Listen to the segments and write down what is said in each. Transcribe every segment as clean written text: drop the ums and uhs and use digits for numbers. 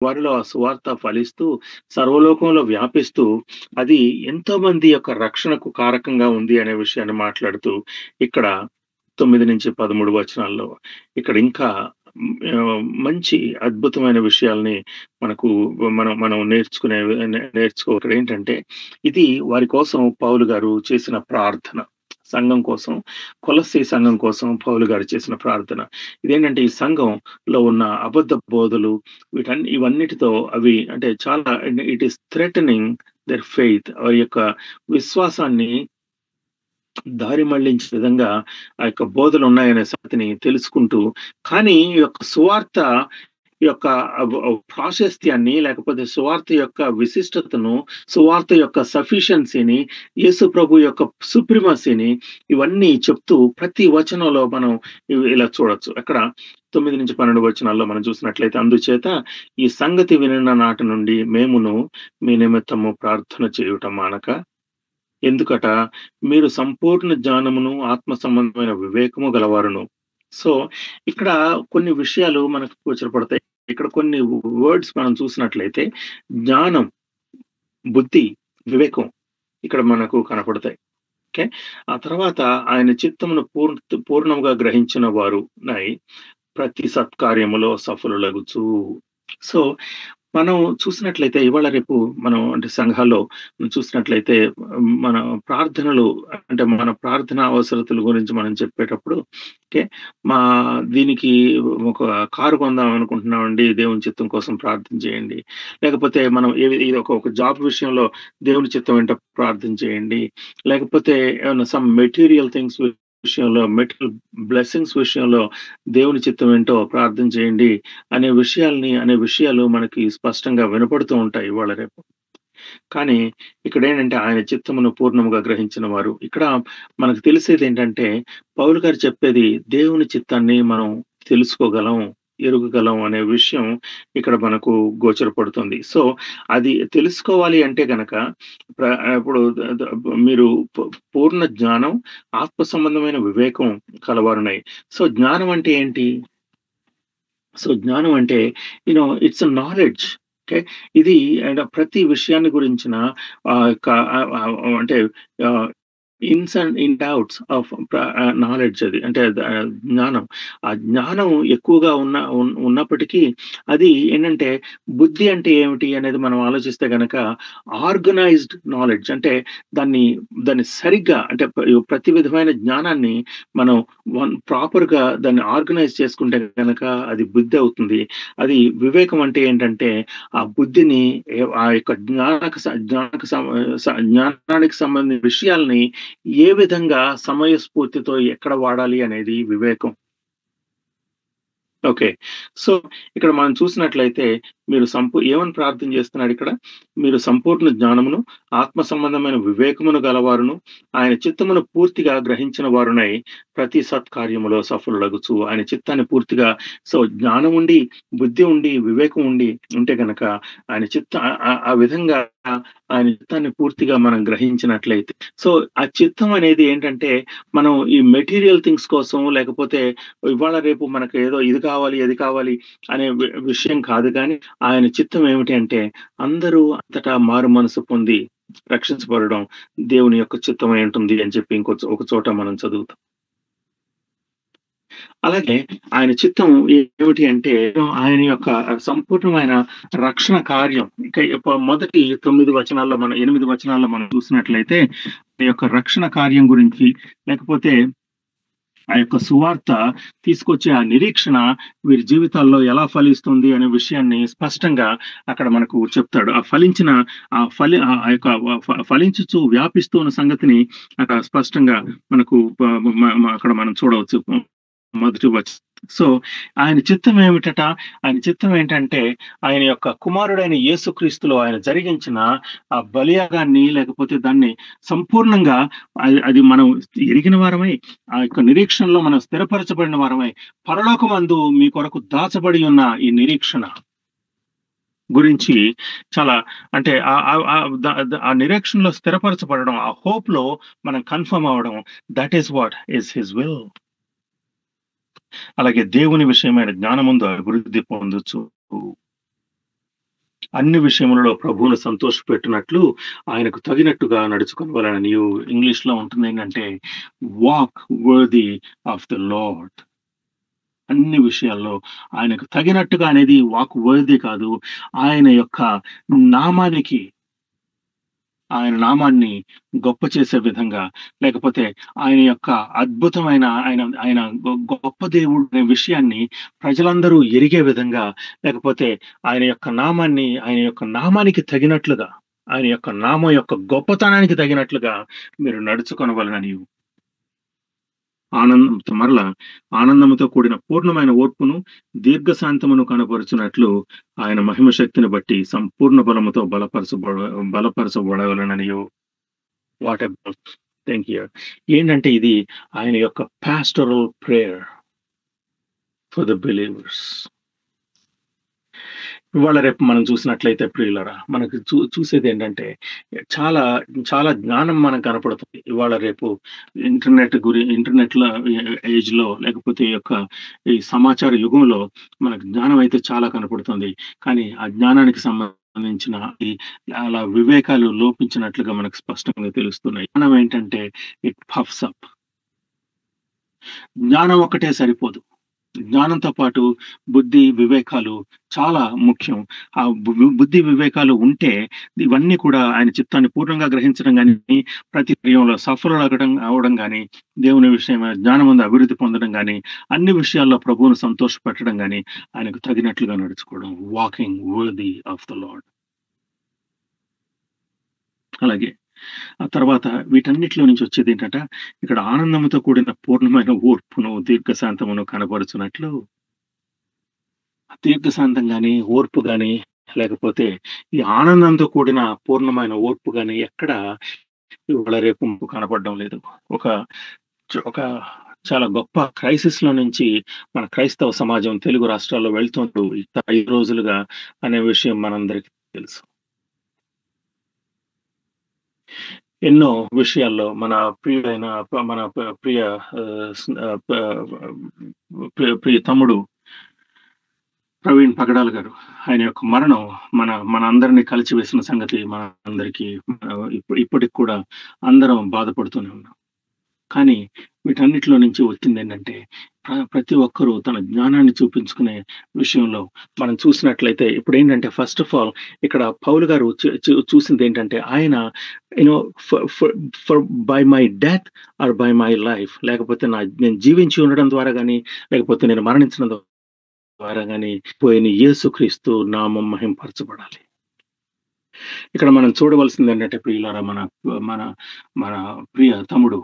వారిలో ఆ సువార్త ఫలిస్తూ, సర్వలోకంలో వ్యాపిస్తూ, అది ఎంతోమంది యొక్క రక్షణకు కారకంగా ఉంది అనే విషయాన్ని మాట్లాడుతూ, ఇక్కడ 9-13 వచనాల్లో ఇక్కడ ఇంకా మంచి అద్భుతమైన విషయాల్ని మనకు మనం మనం నేర్చుకో. ఇక్కడేంటంటే, ఇది వారి కోసం పౌలు గారు చేసిన ప్రార్థన. సంఘం కోసం, కొలస్సీ సంఘం కోసం పౌలు గారు చేసిన ప్రార్థన. ఇదేంటంటే, ఈ సంఘంలో ఉన్న అబద్ధ బోధలు ఇవన్నిటితో అవి అంటే చాలా it is threatening their faith. వారి యొక్క విశ్వాసాన్ని దారి మళ్లించే విధంగా ఆ యొక్క బోధలున్నాయనే సంగతిని తెలుసుకుంటూ, కానీ ఈ యొక్క సువార్త యొక్క ప్రాశస్త్యాన్ని, లేకపోతే సువార్త యొక్క విశిష్టతను, సువార్త యొక్క సఫిషియన్సీని, యేసు ప్రభు యొక్క సుప్రిమసీని ఇవన్నీ చెప్తూ ప్రతి వచనంలో మనం ఇలా చూడొచ్చు. అక్కడ 9-12 వచనాల్లో మనం చూసినట్లయితే, అందుచేత ఈ సంగతి వినిన నాటి నుండి మేమును మీ నిమిత్తము ప్రార్థన చేయుట మానక, ఎందుకట మీరు సంపూర్ణ జ్ఞానమును, ఆత్మ సంబంధమైన వివేకము గలవారును. సో, ఇక్కడ కొన్ని విషయాలు మనకు గోచరపడతాయి. ఇక్కడ కొన్ని వర్డ్స్ మనం చూసినట్లయితే, జ్ఞానం, బుద్ధి, వివేకం ఇక్కడ మనకు కనపడతాయి. ఓకే. ఆ తర్వాత ఆయన చిత్తమును పూర్ణముగా గ్రహించిన వారు ప్రతి సత్కార్యములో సఫలులగుచు. సో, మనం చూసినట్లయితే ఇవాళ రేపు మనం అంటే సంఘాల్లో చూసినట్లయితే మన ప్రార్థనలు అంటే మన ప్రార్థనా అవసరతల గురించి మనం చెప్పేటప్పుడు ఓకే. మా దీనికి ఒక కారు కొందాం అనుకుంటున్నామండి. దేవుని చిత్తం కోసం ప్రార్థన చేయండి. లేకపోతే మనం ఇది ఒక జాబ్ విషయంలో దేవుని చిత్తం ఏంటో ప్రార్థన చేయండి. లేకపోతే ఏమన్నా సమ్ మెటీరియల్ థింగ్స్ విషయంలో, మెటీరియల్ బ్లెస్సింగ్స్ విషయంలో దేవుని చిత్తం ఏంటో ప్రార్థన చేయండి అనే విషయాలు మనకి స్పష్టంగా వినపడుతూ ఉంటాయి ఇవాళ రేపు. కానీ ఇక్కడేంటంటే, ఆయన చిత్తమును పూర్ణముగా గ్రహించిన వారు. ఇక్కడ మనకు తెలిసేదేంటంటే, పౌలు గారు చెప్పేది దేవుని చిత్తాన్ని మనం తెలుసుకోగలం, ఎరుగగలం అనే విషయం ఇక్కడ మనకు గోచరపడుతుంది. సో, అది తెలుసుకోవాలి అంటే గనక ఇప్పుడు మీరు పూర్ణ జ్ఞానం, ఆత్మ సంబంధమైన వివేకం కలవారున్నాయి. సో, జ్ఞానం అంటే ఏంటి? సో, జ్ఞానం అంటే ఇట్స్ ఎ నాలెడ్జ్. ఓకే. ఇది ప్రతి విషయాన్ని గురించిన యొక్క అంటే ఆహ్, ఇన్స్ and in doubts of knowledge అది. అంటే జ్ఞానం. ఆ జ్ఞానం ఎక్కువగా ఉన్నప్పటికీ అది ఏంటంటే, బుద్ధి అంటే ఏమిటి అనేది మనం ఆలోచిస్తే గనక ఆర్గనైజ్డ్ నాలెడ్జ్ అంటే దాన్ని దాన్ని సరిగ్గా అంటే ప్రతి విధమైన జ్ఞానాన్ని మనం ప్రాపర్‌గా దాన్ని ఆర్గనైజ్ చేసుకుంటే గనక అది బుద్ధి అవుతుంది. అది వివేకం అంటే ఏంటంటే, ఆ బుద్ధిని ఆ యొక్క జ్ఞానానికి సంబంధించిన విషయాల్ని ఏ విధంగా సమయస్ఫూర్తితో ఎక్కడ వాడాలి అనేది వివేకం. ఓకే. సో, ఇక్కడ మనం చూసినట్లయితే మీరు ఏమని ప్రార్థన చేస్తున్నాడిక్కడ? మీరు సంపూర్ణ జ్ఞానమును, ఆత్మ సంబంధమైన వివేకమును గలవారును, ఆయన చిత్తమును పూర్తిగా గ్రహించిన వారునై ప్రతి సత్కార్యములో సఫలులగుచు. ఆయన చిత్తాన్ని పూర్తిగా జ్ఞానం ఉండి, బుద్ధి ఉండి, వివేకం ఉండి ఉంటే గనక ఆయన ఆ విధంగా ఆయన చిత్తాన్ని పూర్తిగా మనం గ్రహించినట్లయితే ఆ చిత్తం అనేది ఏంటంటే, మనం ఈ మెటీరియల్ థింగ్స్ కోసం లేకపోతే ఇవాళ రేపు మనకు ఏదో ఇది కావాలి, అది కావాలి అనే విషయం కాదు గానీ, ఆయన చిత్తం ఏమిటి అంటే, అందరూ అంతటా మారు మనసు పొంది రక్షించబడడం దేవుని యొక్క చిత్తమై ఉంటుంది అని చెప్పి ఒక చోట మనం చదువుతాం. అలాగే ఆయన చిత్తం ఏమిటి అంటే, ఆయన యొక్క సంపూర్ణమైన రక్షణ కార్యం. ఇక మొదటి 8 వచనాల్లో మనం చూసినట్లయితే, ఈ యొక్క రక్షణ కార్యం గురించి లేకపోతే ఆ యొక్క సువార్త తీసుకొచ్చే ఆ నిరీక్షణ వీరి జీవితాల్లో ఎలా ఫలిస్తుంది అనే విషయాన్ని స్పష్టంగా అక్కడ మనకు చెప్తాడు. ఫలించుచు వ్యాపిస్తూ ఉన్న సంగతిని అక్కడ స్పష్టంగా మనకు అక్కడ మనం చూడవచ్చు. మొదటి సో, ఆయన చిత్తం ఏమిటట? ఆయన చిత్తం ఏంటంటే, ఆయన యొక్క కుమారుడైన యేసుక్రీస్తులో ఆయన జరిగించిన ఆ బలియాగాన్ని లేకపోతే దాన్ని సంపూర్ణంగా అది మనం ఎరిగిన వారమై, ఆ యొక్క నిరీక్షణలో మనం స్థిరపరచబడిన వారమై, పరలోకమందు మీ కొరకు దాచబడి ఉన్న ఈ నిరీక్షణ గురించి చాలా అంటే ఆ నిరీక్షణలో స్థిరపరచబడడం, ఆ హోప్‌లో మనం కన్ఫర్మ్ అవ్వడం, that is what is his will. అలాగే దేవుని విషయమైన జ్ఞానమందు అభివృద్ధి పొందొచ్చు. అన్ని విషయములలో ప్రభువును సంతోషపెట్టునట్లు ఆయనకు తగినట్టుగా నడుచుకొనవలెనని నీవు ఇంగ్లీష్‌లో ఉంటుందేంటంటే walk worthy of the Lord. అన్ని విషయాల్లో ఆయనకు తగినట్టుగా అనేది వాక్ వర్ది కాదు. ఆయన యొక్క నామానికి ఆయన నామాన్ని గొప్ప చేసే విధంగా, లేకపోతే ఆయన యొక్క అద్భుతమైన ఆయన ఆయన గొప్ప దేవుడు అనే విషయాన్ని ప్రజలందరూ ఎరిగే విధంగా, లేకపోతే ఆయన యొక్క నామానికి తగినట్లుగా, ఆయన యొక్క నామం యొక్క గొప్పతనానికి తగినట్లుగా మీరు నడుచుకొనవలెనని ఆనందంతో మరలా ఆనందముతో కూడిన పూర్ణమైన ఓర్పును, దీర్ఘశాంతమును కనపరుచునట్లు ఆయన మహిమ శక్తిని బట్టి సంపూర్ణ బలముతో బలపరచబడవలెననియు. What about think here. ఏంటంటే ఇది ఆయన యొక్క pastoral prayer for the believers. ఇవాళ రేపు మనం చూసినట్లయితే ప్రియులారా, మనకు చూసేదేంటంటే చాలా, చాలా జ్ఞానం మనకు కనపడుతుంది. ఇవాళ రేపు ఇంటర్నెట్‌లో ఏజ్‌లో లేకపోతే ఈ సమాచార యుగంలో మనకు జ్ఞానం అయితే చాలా కనపడుతుంది. కానీ ఆ జ్ఞానానికి సంబంధించిన ఈ అలా వివేకాలు లోపించినట్లుగా మనకు స్పష్టంగా తెలుస్తున్నాయి. జ్ఞానం ఏంటంటే ఇట్ పఫ్స్ అప్. జ్ఞానం ఒక్కటే సరిపోదు. జ్ఞానంతో పాటు బుద్ధి, వివేకాలు చాలా ముఖ్యం. ఆ బుద్ధి, వివేకాలు ఉంటే ఇవన్నీ కూడా ఆయన చిత్తాన్ని పూర్ణంగా గ్రహించడం గాని, ప్రతి కార్యంలో అవడం గాని, దేవుని విషయమైన జ్ఞానమందు అభివృద్ధి పొందడం గాని, అన్ని విషయాల్లో ప్రభువును సంతోషపెట్టడం గాని, ఆయనకు తగినట్లుగా నడుచుకోవడం. Walking worthy of the Lord. అలాగే ఆ తర్వాత వీటన్నిటిలో నుంచి వచ్చేదేంటంట, ఇక్కడ ఆనందముతో కూడిన పూర్ణమైన ఓర్పును, దీర్ఘశాంతమును కనపరుచునట్లు దీర్ఘశాంతం గాని, ఓర్పు గాని, లేకపోతే ఈ ఆనందంతో కూడిన పూర్ణమైన ఓర్పు గాని ఎక్కడ ఇవాళ రేపు కనపడడం లేదు. ఒక ఒక చాలా గొప్ప క్రైసిస్‌లో నుంచి మన క్రైస్తవ సమాజం తెలుగు రాష్ట్రాల్లో వెళ్తుంటూ 5 రోజులుగా అనే విషయం మనందరికీ తెలుసు. ఎన్నో విషయాల్లో మన ప్రియుడైన మన ప్రియ ప్రియ తమ్ముడు ప్రవీణ్ పగడాల్ గారు, ఆయన యొక్క మరణం మనందరిని కలిచివేసిన సంగతి మనందరికీ ఇప్పటికి కూడా అందరం బాధపడుతూనే ఉన్నాం. కానీ వీటన్నిటిలో నుంచి వచ్చిందేంటంటే ప్రతి ఒక్కరూ తన జ్ఞానాన్ని చూపించుకునే విషయంలో మనం చూసినట్లయితే ఇప్పుడేంటంటే ఫస్ట్ ఆఫ్ ఆల్ ఇక్కడ పౌలు గారు చూసిందేంటంటే ఆయన you know for by my death or by my life, లేకపోతే నేను జీవించి ఉండడం ద్వారా గాని, లేకపోతే నేను మరణించడం ద్వారా గాని పోయిన యేసుక్రీస్తు నామం మహింపరచబడాలి. ఇక్కడ మనం చూడవలసిందేంటంటే ప్రియులారా, మన మన మన ప్రియ తమ్ముడు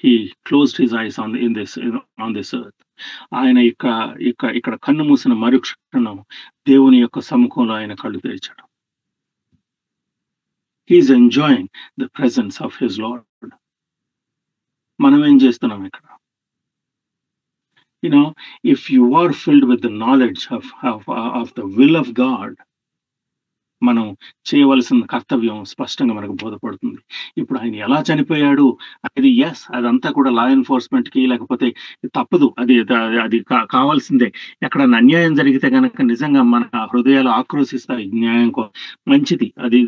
he closed his eyes on this earth. ఆయన ఇక్కడ కన్ను మూసిన మరుక్షణం దేవుని యొక్క సముఖంలో ఆయన కళ్ళు తెరిచాడు. He's enjoying the presence of his Lord. మనం ఏం చేస్తున్నాం ఇక్కడ? If you are filled with the knowledge of the will of God, మనం చేయవలసిన కర్తవ్యం స్పష్టంగా మనకు బోధపడుతుంది. ఇప్పుడు ఆయన ఎలా చనిపోయాడు అనేది అదంతా కూడా లా ఎన్ఫోర్స్‌మెంట్‌కి లేకపోతే తప్పదు. అది కావాల్సిందే. ఎక్కడన్నా అన్యాయం జరిగితే గనక నిజంగా మన హృదయాలు ఆక్రోశిస్తాయి. న్యాయం మంచిది.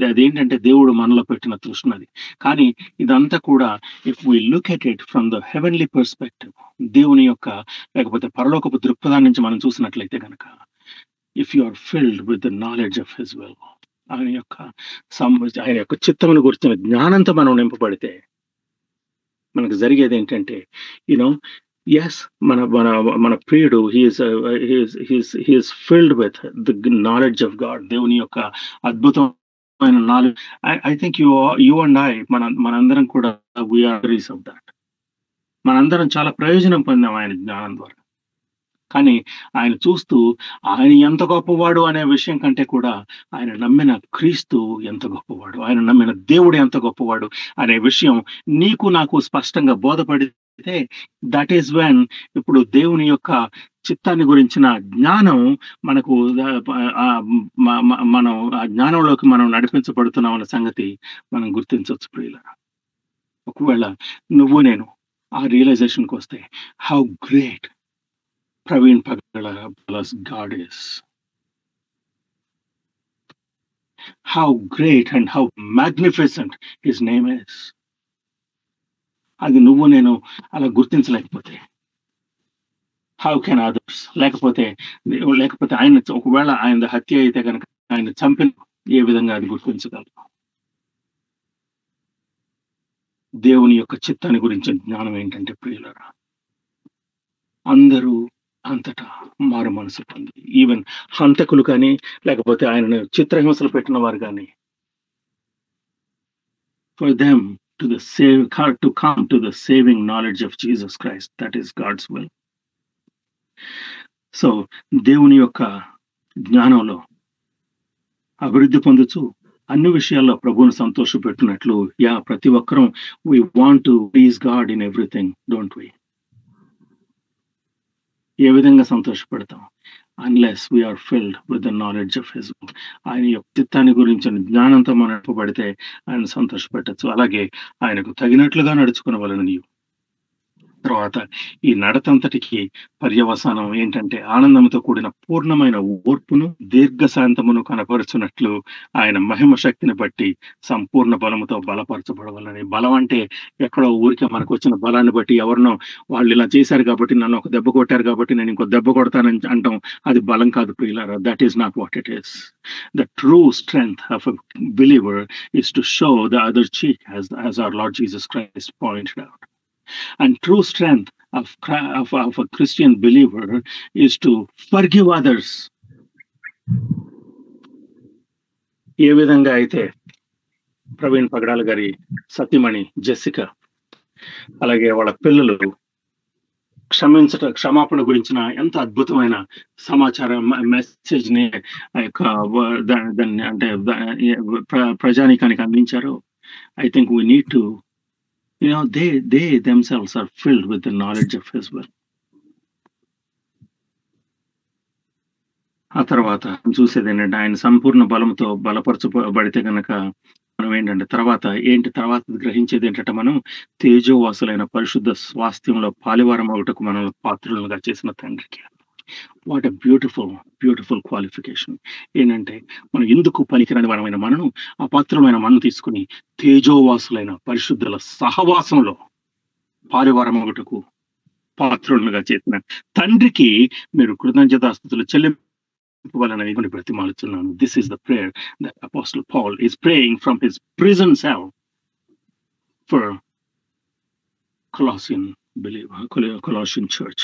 అదేంటంటే దేవుడు మనలో పెట్టిన తృష్ణది. కానీ ఇదంతా కూడా if we look at it from the heavenly perspective, దేవుని యొక్క లేకపోతే పరలోకపు దృక్పథం నుంచి మనం చూసినట్లయితే గనక, if you are filled with the knowledge of his will, ఆయన యొక్క చిత్తమును గురించిన జ్ఞానంతో మనం నింపబడితే మనకు జరిగేది ఏంటంటే మన మన మన ప్రియుడు he is filled with the knowledge of God. దేవుని యొక్క అద్భుతమైన knowledge. I think you and I మనందరం కూడా వీఆర్ ఆఫ్ దాట్. మనందరం చాలా ప్రయోజనం పొందాం ఆయన జ్ఞానం ద్వారా. కానీ ఆయన చూస్తూ ఆయన ఎంత గొప్పవాడు అనే విషయం కంటే కూడా ఆయన నమ్మిన క్రీస్తు ఎంత గొప్పవాడు, ఆయన నమ్మిన దేవుడు ఎంత గొప్పవాడు అనే విషయం నీకు నాకు స్పష్టంగా బోధపడితే, దట్ ఈస్ వెన్ ఇప్పుడు దేవుని యొక్క చిత్తాన్ని గురించిన జ్ఞానం మనకు మనం ఆ జ్ఞానంలోకి మనం నడిపించబడుతున్నాం అన్న సంగతి మనం గుర్తించవచ్చు ప్రియులారా. ఒకవేళ నువ్వు నేను ఆ రియలైజేషన్కి వస్తే how great Praveen Pagala's God is. How great and how magnificent his name is. అది నువ్వు నేను అలా గుర్తించలేకపోతే హౌ కెన్ అదర్స్? లేకపోతే లేకపోతే ఆయన ఒకవేళ ఆయన హత్య అయితే కనుక ఆయన చంపిన ఏ విధంగా అది గుర్తించగలరు? దేవుని యొక్క చిత్తాన్ని గురించిన జ్ఞానం ఏంటంటే ప్రియులారా, అందరూ అంతటా మారు మనసు పొంది, ఈవెన్ హంతకులు కానీ లేకపోతే ఆయనను చిత్రహింసలు పెట్టిన వారు కానీ, for them to come to the saving knowledge of Jesus Christ. That is God's will. So దేవుని యొక్క జ్ఞానంలో అభివృద్ధి పొందుతూ అన్ని విషయాల్లో ప్రభువును సంతోషపెట్టినట్లు ప్రతి ఒక్కరం we want to please God in everything, don't we? ఏ విధంగా సంతోషపెడతాం? Unless we are filled with the knowledge of his will. ఆయన యొక్క చిత్తాన్ని గురించిన జ్ఞానంతో మనం నింపబడితే ఆయన సంతోషపెట్టచ్చు. అలాగే ఆయనకు తగినట్లుగా నడుచుకునవలెను నీవు. తర్వాత ఈ నడతంతటికి పర్యవసానం ఏంటంటే ఆనందంతో కూడిన పూర్ణమైన ఓర్పును దీర్ఘశాంతమును కనపరుచున్నట్లు ఆయన మహిమ శక్తిని బట్టి సంపూర్ణ బలముతో బలపరచబడవాలని. బలం అంటే ఎక్కడో ఊరికే మనకు వచ్చిన బలాన్ని బట్టి ఎవరినో వాళ్ళు ఇలా చేశారు కాబట్టి నన్ను ఒక దెబ్బ కొట్టారు కాబట్టి నేను ఇంకో దెబ్బ కొడతానని అంటాం, అది బలం కాదు ప్రియులారా. That is not what it is. The true strength of a believer is to show the other cheek, as our Lord Jesus Christ pointed out. And true strength of a Christian believer is to forgive others. ఏ విధంగా అయితే ప్రవీణ్ పగడాల గారి సతీమణి Jessica అలాగే వాళ్ళ పిల్లలు క్షమాపణ గురించిన ఎంత అద్భుతమైన సమాచారం మెసేజ్ ని దాన్ని అంటే ప్రజానీకానికి అందించారో, I think we need to, they themselves are filled with the knowledge of his will. ఆ తర్వాత చూసేది ఏంటంటే ఆయన సంపూర్ణ బలంతో బలపరచబడితే కనుక మనం ఏంటంటే తర్వాత గ్రహించేది ఏంటంటే మనం తేజోవాసులైన పరిశుద్ధ స్వాస్థ్యంలో పాలివారం ఒకటకు మనల్ని పాత్రులుగా చేసిన తండ్రికి. What a beautiful qualification. ఏంటంటే మనం ఎందుకు పనికిరాని వారమైన మనను అపాత్రమైన మనం తీసుకుని తేజోవాసులైన పరిశుద్ధుల సహవాసంలో పాలివారం ఒకటకు పాత్రులుగా చేసిన తండ్రికి మీరు కృతజ్ఞతాస్తుతులు చెల్లింపవాలని బ్రతిమాలుచున్నాను. This is the prayer that apostle Paul is praying from his prison cell for Colossian church.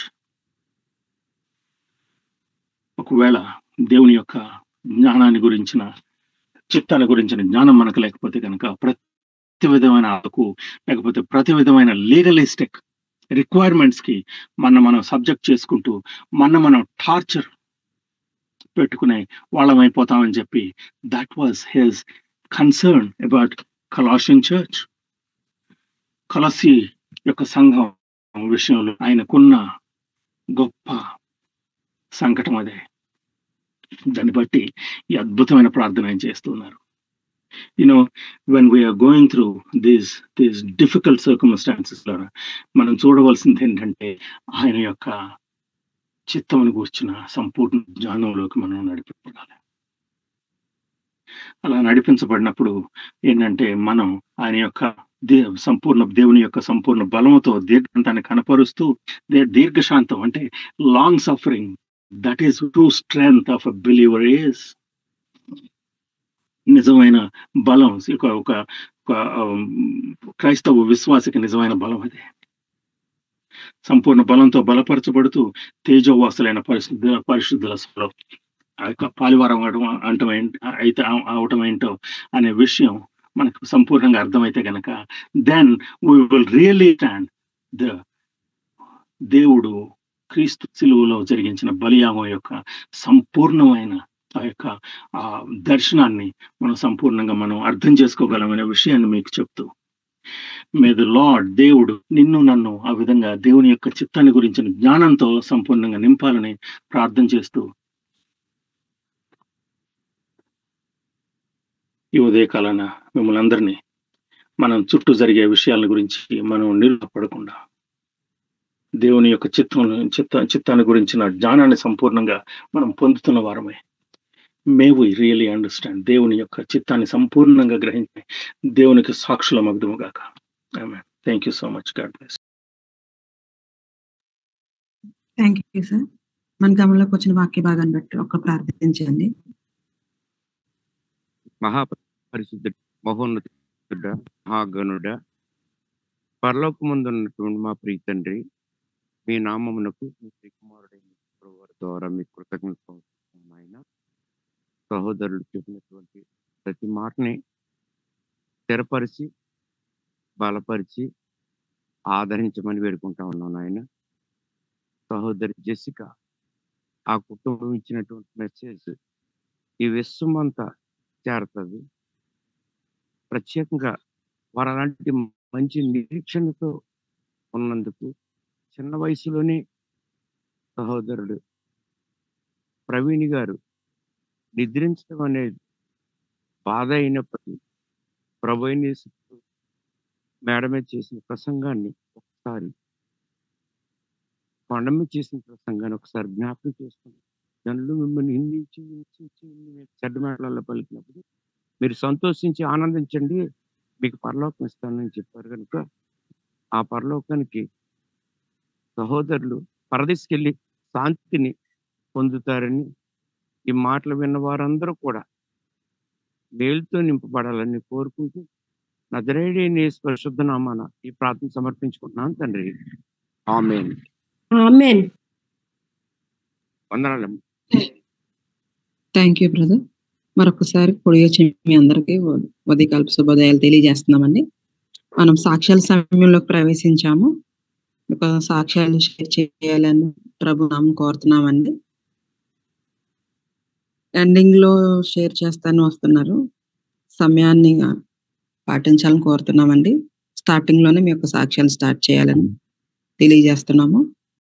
ఒకవేళ దేవుని యొక్క జ్ఞానాన్ని గురించిన చిత్తాల గురించిన జ్ఞానం మనకు లేకపోతే కనుక ప్రతి విధమైన ఆకు లేకపోతే ప్రతి విధమైన లీగలిస్టిక్ రిక్వైర్మెంట్స్ కి మనం సబ్జెక్ట్ చేసుకుంటూ మనం టార్చర్ పెట్టుకునే వాళ్ళమైపోతామని చెప్పి that was his concern about Colossian church. కొలస్సీ యొక్క సంఘం విషయంలో ఆయనకున్న గొప్ప సంకటం అదే. దాన్ని బట్టి ఈ అద్భుతమైన ప్రార్థన ఆయన చేస్తున్నారు. when we are going through these difficult circumstances, మనం చూడవలసింది ఏంటంటే ఆయన యొక్క చిత్తమును కూర్చున్న సంపూర్ణ జ్ఞానంలోకి మనం నడిపించబడాలి. అలా నడిపించబడినప్పుడు ఏంటంటే మనం ఆయన యొక్క దేవుని యొక్క సంపూర్ణ బలముతో దీర్ఘశాంతాన్ని కనపరుస్తూ, దీర్ఘశాంతం అంటే long suffering, that is true strength of a believer is. నిజమైన బలం ఒక క్రైస్తవ విశ్వాసికి నిజమైన బలం అదే. సంపూర్ణ బలంతో బలపరచబడుతూ తేజోవాసులైన పరిశుద్ధుల ఆ యొక్క పాలివారం అవటం ఏంటో అనే విషయం మనకు సంపూర్ణంగా అర్థమైతే గనక then we will really stand దేవుడు క్రీస్తు శిలువలో జరిగించిన బలియాగం యొక్క సంపూర్ణమైన ఆ యొక్క దర్శనాన్ని మనం సంపూర్ణంగా మనం అర్థం చేసుకోగలమనే విషయాన్ని మీకు చెప్తూ, మే ది లార్డ్ దేవుడు నిన్ను నన్ను ఆ విధంగా దేవుని యొక్క చిత్తాన్ని గురించిన జ్ఞానంతో సంపూర్ణంగా నింపాలని ప్రార్థన చేస్తూ ఈ ఉదయకాలాన మిమ్మల్ని అందరినీ మనం చుట్టూ జరిగే విషయాల గురించి మనం నిరుపడకుండా దేవుని యొక్క చిత్తాన్ని గురించిన జ్ఞానాన్ని సంపూర్ణంగా మనం పొందుతున్న వారమే. మే వి రియల్లీ అండర్‌స్టాండ్ దేవుని యొక్క చిత్తాన్ని సంపూర్ణంగా గ్రహించి దేవునికి సాక్షులమగుదుము గాక. ఆమేన్. Thank you so much. God bless. Thank you sir. మన గమనంలోకి వచ్చిన వాక్య భాగాన్ని బట్టి ఒక ప్రార్థించండి. మహాపరిశుద్ధుడు, మహోన్నతుడ, మహాగణుడ, పరలోకమందున్నటువంటి మా ప్రియ తండ్రి, మీ నామమునకు మీ శ్రీకుమారుడైన ప్రభువారి ద్వారా మీ కృతజ్ఞత ఆయన సహోదరులు చెప్పినటువంటి ప్రతి మాటని స్థిరపరిచి బలపరిచి ఆదరించమని వేడుకుంటా ఉన్నాను ఆయన. సహోదరి జెసిక ఆ కుటుంబం ఇచ్చినటువంటి మెసేజ్ ఈ విశ్వమంతా చేరుతుంది. ప్రత్యేకంగా వారు అలాంటి మంచి నిరీక్షణతో ఉన్నందుకు చిన్న వయసులోనే సహోదరుడు ప్రవీణ్ గారు నిద్రించడం అనేది బాధ అయినప్పటికీ ప్రభు మేడ మీద చేసిన ప్రసంగాన్ని ఒకసారి కొండ మీద చేసిన ప్రసంగాన్ని ఒకసారి జ్ఞాపకం చేసుకుని జనులు మిమ్మల్ని హింసించి చెడ్డ మాటలలో పలికినప్పుడు మీరు సంతోషించి ఆనందించండి, మీకు పరలోకం ఇస్తానని చెప్పారు కనుక ఆ పరలోకానికి సహోదరులు పరదేశకెళ్ళి శాంతిని పొందుతారని ఈ మాటలు విన్న వారందరూ కూడా మేలుతో నింపబడాలని కోరుకుంటూ నజరేయుడైన యేసు పరిశుద్ధ నామాన ఈ ప్రార్థన సమర్పించుకుంటున్నాను తండ్రి. ఆమేన్. ఆమేన్. వందనాలు. Thank you brother. మరొకసారి పొడి వచ్చి మీ అందరికీ ఉదయకాలపు శుభోదయాలు తెలియజేస్తున్నామండి. మనం సాక్ష్యాల సమయంలోకి ప్రవేశించాము. ఒక సాక్ష్యాలు షేర్ చేయాలని ప్రభు నామం కోరుతున్నామండి. ఎండింగ్ లో షేర్ చేస్తాను వస్తున్నారు. సమయాన్ని పాటించాలని కోరుతున్నామండి. స్టార్టింగ్ లోనే మీ యొక్క సాక్ష్యాలు స్టార్ట్ చేయాలని తెలియజేస్తున్నాము.